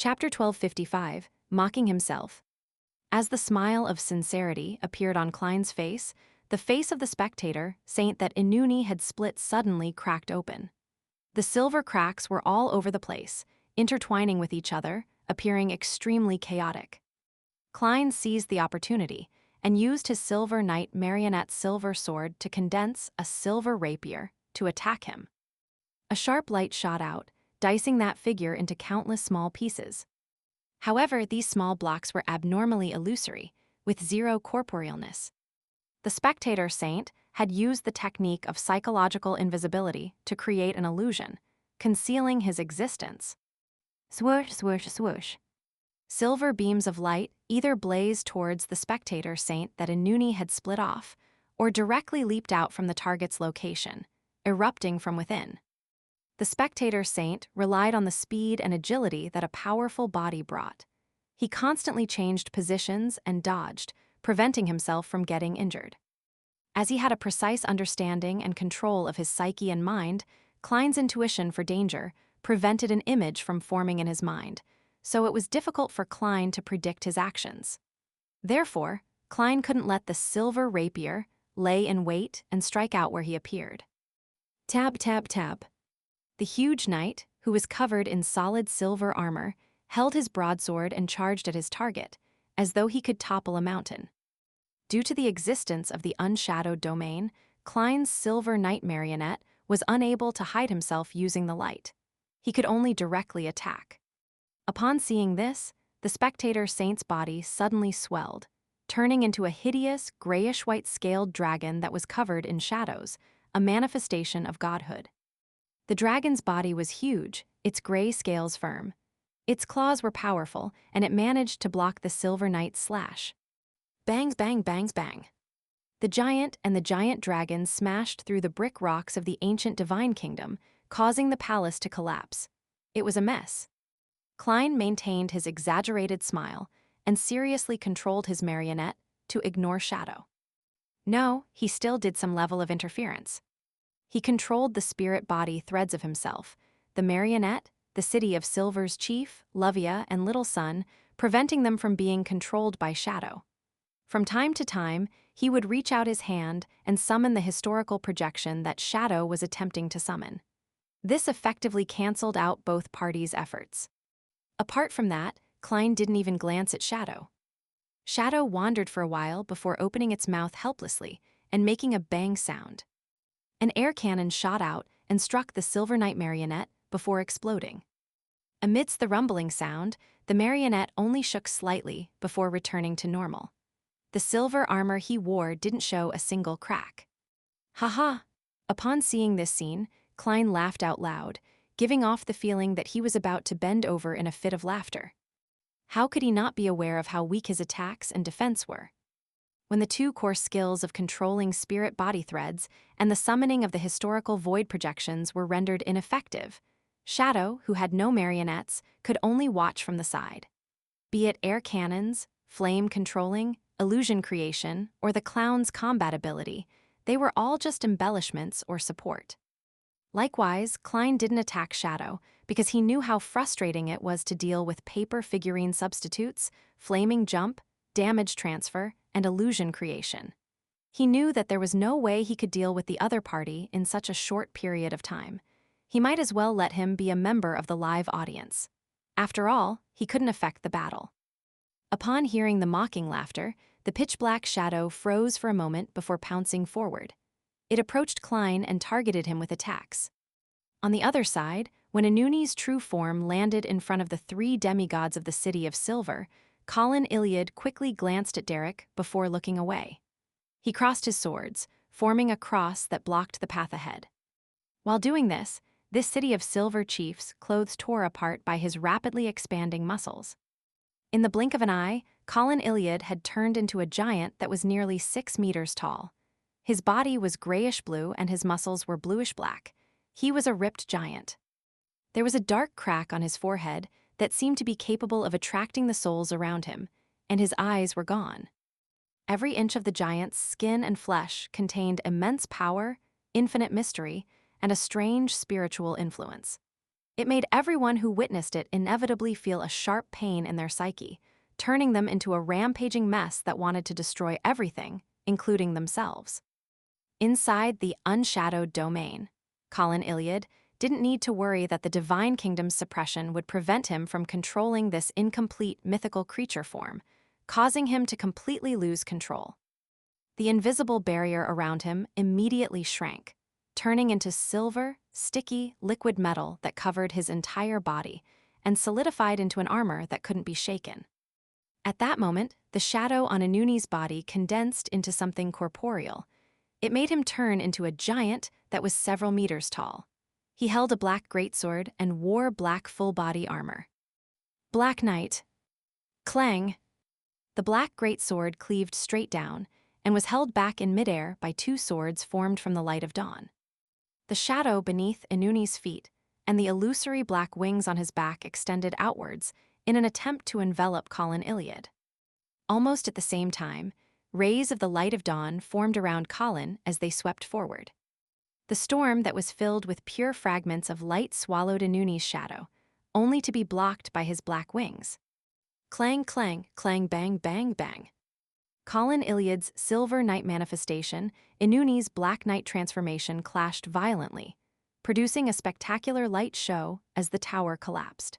Chapter 1255, Mocking Himself. As the smile of sincerity appeared on Klein's face, the face of the spectator, Saint that Inuni had split suddenly cracked open. The silver cracks were all over the place, intertwining with each other, appearing extremely chaotic. Klein seized the opportunity and used his silver knight marionette's silver sword to condense a silver rapier to attack him. A sharp light shot out, dicing that figure into countless small pieces. However, these small blocks were abnormally illusory, with zero corporealness. The spectator Saint had used the technique of psychological invisibility to create an illusion, concealing his existence. Swoosh, swoosh, swoosh. Silver beams of light either blazed towards the spectator Saint that Inuni had split off, or directly leaped out from the target's location, erupting from within. The spectator Saint relied on the speed and agility that a powerful body brought. He constantly changed positions and dodged, preventing himself from getting injured. As he had a precise understanding and control of his psyche and mind, Klein's intuition for danger prevented an image from forming in his mind, so it was difficult for Klein to predict his actions. Therefore, Klein couldn't let the silver rapier lay in wait and strike out where he appeared. Tab, tab, tab. The huge knight, who was covered in solid silver armor, held his broadsword and charged at his target, as though he could topple a mountain. Due to the existence of the unshadowed domain, Klein's silver knight marionette was unable to hide himself using the light. He could only directly attack. Upon seeing this, the spectator Saint's body suddenly swelled, turning into a hideous, grayish-white scaled dragon that was covered in shadows, a manifestation of godhood. The dragon's body was huge, its gray scales firm. Its claws were powerful, and it managed to block the silver knight's slash. Bangs, bang, bangs, bang. The giant and the giant dragon smashed through the brick rocks of the ancient divine kingdom, causing the palace to collapse. It was a mess. Klein maintained his exaggerated smile and seriously controlled his marionette to ignore Shadow. No, he still did some level of interference. He controlled the spirit body threads of himself, the marionette, the city of Silver's chief, Lovia, and little son, preventing them from being controlled by Shadow. From time to time, he would reach out his hand and summon the historical projection that Shadow was attempting to summon. This effectively canceled out both parties' efforts. Apart from that, Klein didn't even glance at Shadow. Shadow wandered for a while before opening its mouth helplessly and making a bang sound. An air cannon shot out and struck the Silver Knight marionette before exploding. Amidst the rumbling sound, the marionette only shook slightly before returning to normal. The silver armor he wore didn't show a single crack. Ha! Upon seeing this scene, Klein laughed out loud, giving off the feeling that he was about to bend over in a fit of laughter. How could he not be aware of how weak his attacks and defense were? When the two core skills of controlling spirit body threads and the summoning of the historical void projections were rendered ineffective, Shadow, who had no marionettes, could only watch from the side. Be it air cannons, flame controlling, illusion creation, or the clown's combat ability, they were all just embellishments or support. Likewise, Klein didn't attack Shadow because he knew how frustrating it was to deal with paper figurine substitutes, flaming jump, damage transfer, and illusion creation. He knew that there was no way he could deal with the other party in such a short period of time. He might as well let him be a member of the live audience. After all, he couldn't affect the battle. Upon hearing the mocking laughter, the pitch-black Shadow froze for a moment before pouncing forward. It approached Klein and targeted him with attacks. On the other side, when Inuni's true form landed in front of the three demigods of the City of Silver, Colin Iliad quickly glanced at Derek before looking away. He crossed his swords, forming a cross that blocked the path ahead. While doing this City of Silver chief's clothes tore apart by his rapidly expanding muscles. In the blink of an eye, Colin Iliad had turned into a giant that was nearly 6 meters tall. His body was grayish-blue and his muscles were bluish-black. He was a ripped giant. There was a dark crack on his forehead that seemed to be capable of attracting the souls around him, and his eyes were gone. Every inch of the giant's skin and flesh contained immense power, infinite mystery, and a strange spiritual influence. It made everyone who witnessed it inevitably feel a sharp pain in their psyche, turning them into a rampaging mess that wanted to destroy everything, including themselves. Inside the unshadowed domain, Colin Iliad didn't need to worry that the Divine Kingdom's suppression would prevent him from controlling this incomplete mythical creature form, causing him to completely lose control. The invisible barrier around him immediately shrank, turning into silver, sticky, liquid metal that covered his entire body and solidified into an armor that couldn't be shaken. At that moment, the shadow on Inuni's body condensed into something corporeal. It made him turn into a giant that was several meters tall. He held a black greatsword and wore black full-body armor. Black Knight. Clang! The black greatsword cleaved straight down and was held back in midair by two swords formed from the light of dawn. The shadow beneath Inuni's feet and the illusory black wings on his back extended outwards in an attempt to envelop Colin Iliad. Almost at the same time, rays of the light of dawn formed around Colin as they swept forward. The storm that was filled with pure fragments of light swallowed Inuni's shadow, only to be blocked by his black wings. Clang, clang, clang, bang, bang, bang. Colin Iliad's Silver Knight manifestation, Inuni's Black Knight transformation clashed violently, producing a spectacular light show as the tower collapsed.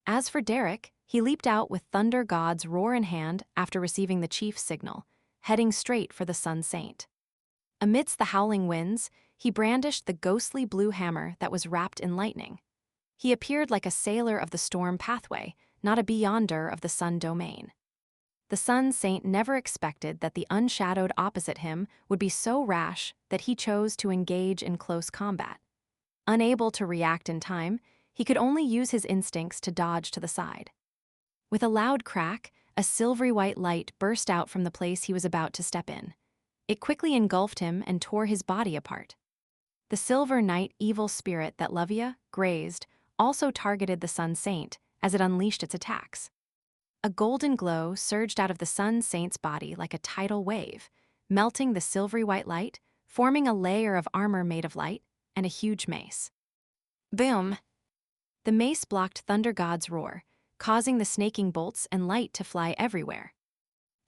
As for Derek, he leaped out with Thunder God's roar in hand after receiving the chief's signal, heading straight for the Sun Saint. Amidst the howling winds, he brandished the ghostly blue hammer that was wrapped in lightning. He appeared like a sailor of the storm pathway, not a beyonder of the sun domain. The Sun Saint never expected that the unshadowed opposite him would be so rash that he chose to engage in close combat. Unable to react in time, he could only use his instincts to dodge to the side. With a loud crack, a silvery white light burst out from the place he was about to step in. It quickly engulfed him and tore his body apart. The Silver Knight evil spirit that Lavia grazed also targeted the Sun Saint as it unleashed its attacks. A golden glow surged out of the Sun Saint's body like a tidal wave, melting the silvery white light, forming a layer of armor made of light, and a huge mace. Boom! The mace blocked Thunder God's roar, causing the snaking bolts and light to fly everywhere.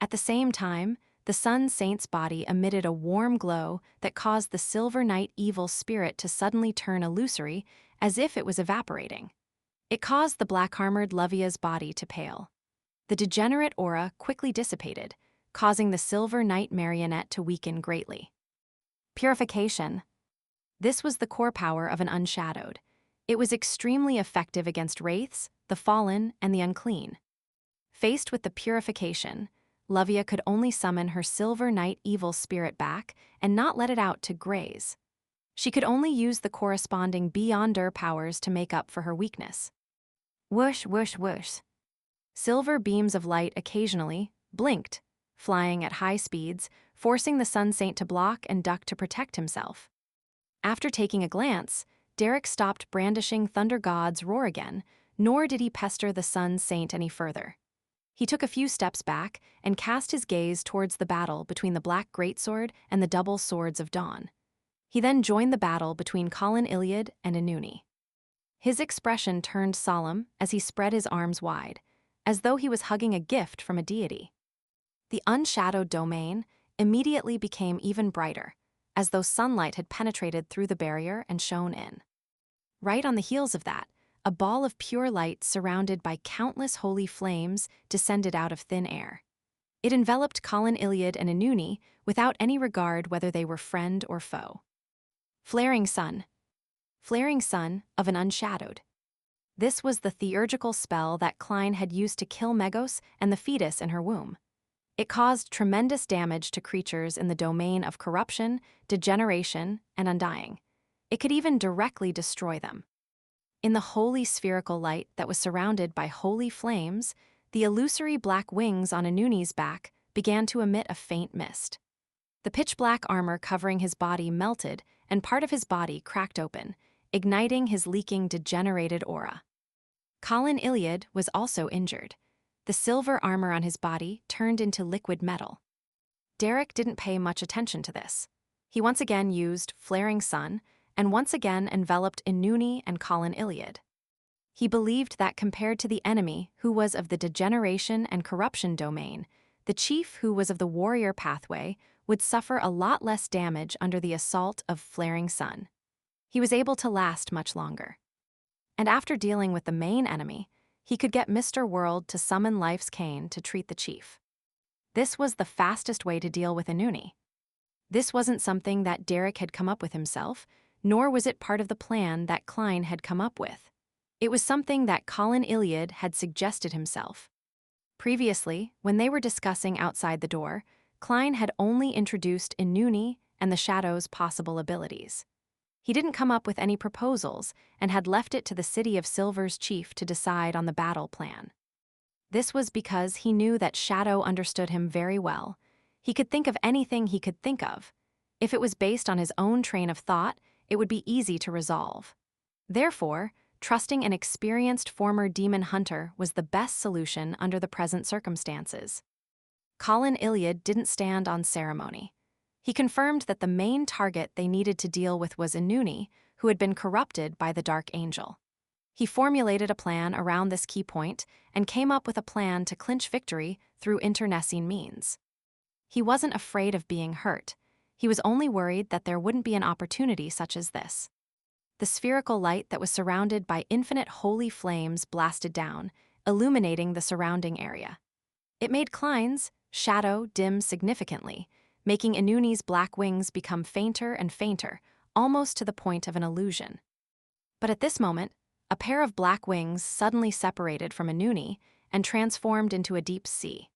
At the same time, the Sun Saint's body emitted a warm glow that caused the Silver Knight evil spirit to suddenly turn illusory, as if it was evaporating. It caused the black-armored Lavia's body to pale. The degenerate aura quickly dissipated, causing the Silver Knight marionette to weaken greatly. Purification. This was the core power of an Unshadowed. It was extremely effective against wraiths, the fallen, and the unclean. Faced with the purification, Lavia could only summon her Silver Knight evil spirit back and not let it out to graze. She could only use the corresponding Beyonder powers to make up for her weakness. Whoosh, whoosh, whoosh. Silver beams of light occasionally blinked, flying at high speeds, forcing the Sun Saint to block and duck to protect himself. After taking a glance, Derek stopped brandishing Thunder God's roar again, nor did he pester the Sun Saint any further. He took a few steps back and cast his gaze towards the battle between the Black Greatsword and the Double Swords of Dawn. He then joined the battle between Colin Iliad and Inuni. His expression turned solemn as he spread his arms wide, as though he was hugging a gift from a deity. The unshadowed domain immediately became even brighter, as though sunlight had penetrated through the barrier and shone in. Right on the heels of that, a ball of pure light surrounded by countless holy flames descended out of thin air. It enveloped Colin Iliad and Inuni without any regard whether they were friend or foe. Flaring Sun. Flaring Sun of an Unshadowed. This was the theurgical spell that Klein had used to kill Megos and the fetus in her womb. It caused tremendous damage to creatures in the domain of corruption, degeneration, and undying. It could even directly destroy them. In the holy spherical light that was surrounded by holy flames, the illusory black wings on Inuni's back began to emit a faint mist. The pitch-black armor covering his body melted, and part of his body cracked open, igniting his leaking, degenerated aura. Colin Iliad was also injured. The silver armor on his body turned into liquid metal. Derek didn't pay much attention to this. He once again used Flaring Sun, and once again enveloped Inuni and Colin Iliad. He believed that compared to the enemy, who was of the degeneration and corruption domain, the chief, who was of the warrior pathway, would suffer a lot less damage under the assault of flaring sun. He was able to last much longer. And after dealing with the main enemy, he could get Mr. World to summon Life's Cane to treat the chief. This was the fastest way to deal with Inuni. This wasn't something that Derek had come up with himself, nor was it part of the plan that Klein had come up with. It was something that Colin Iliad had suggested himself. Previously, when they were discussing outside the door, Klein had only introduced Inuni and the Shadow's possible abilities. He didn't come up with any proposals and had left it to the City of Silver's chief to decide on the battle plan. This was because he knew that Shadow understood him very well. He could think of anything he could think of. If it was based on his own train of thought, it would be easy to resolve. Therefore, trusting an experienced former demon hunter was the best solution under the present circumstances. Colin Iliad didn't stand on ceremony. He confirmed that the main target they needed to deal with was Inuni, who had been corrupted by the Dark Angel. He formulated a plan around this key point and came up with a plan to clinch victory through internecine means. He wasn't afraid of being hurt. He was only worried that there wouldn't be an opportunity such as this. The spherical light that was surrounded by infinite holy flames blasted down, illuminating the surrounding area. It made Klein's shadow dim significantly, making Inuni's black wings become fainter and fainter, almost to the point of an illusion. But at this moment, a pair of black wings suddenly separated from Inuni and transformed into a deep sea.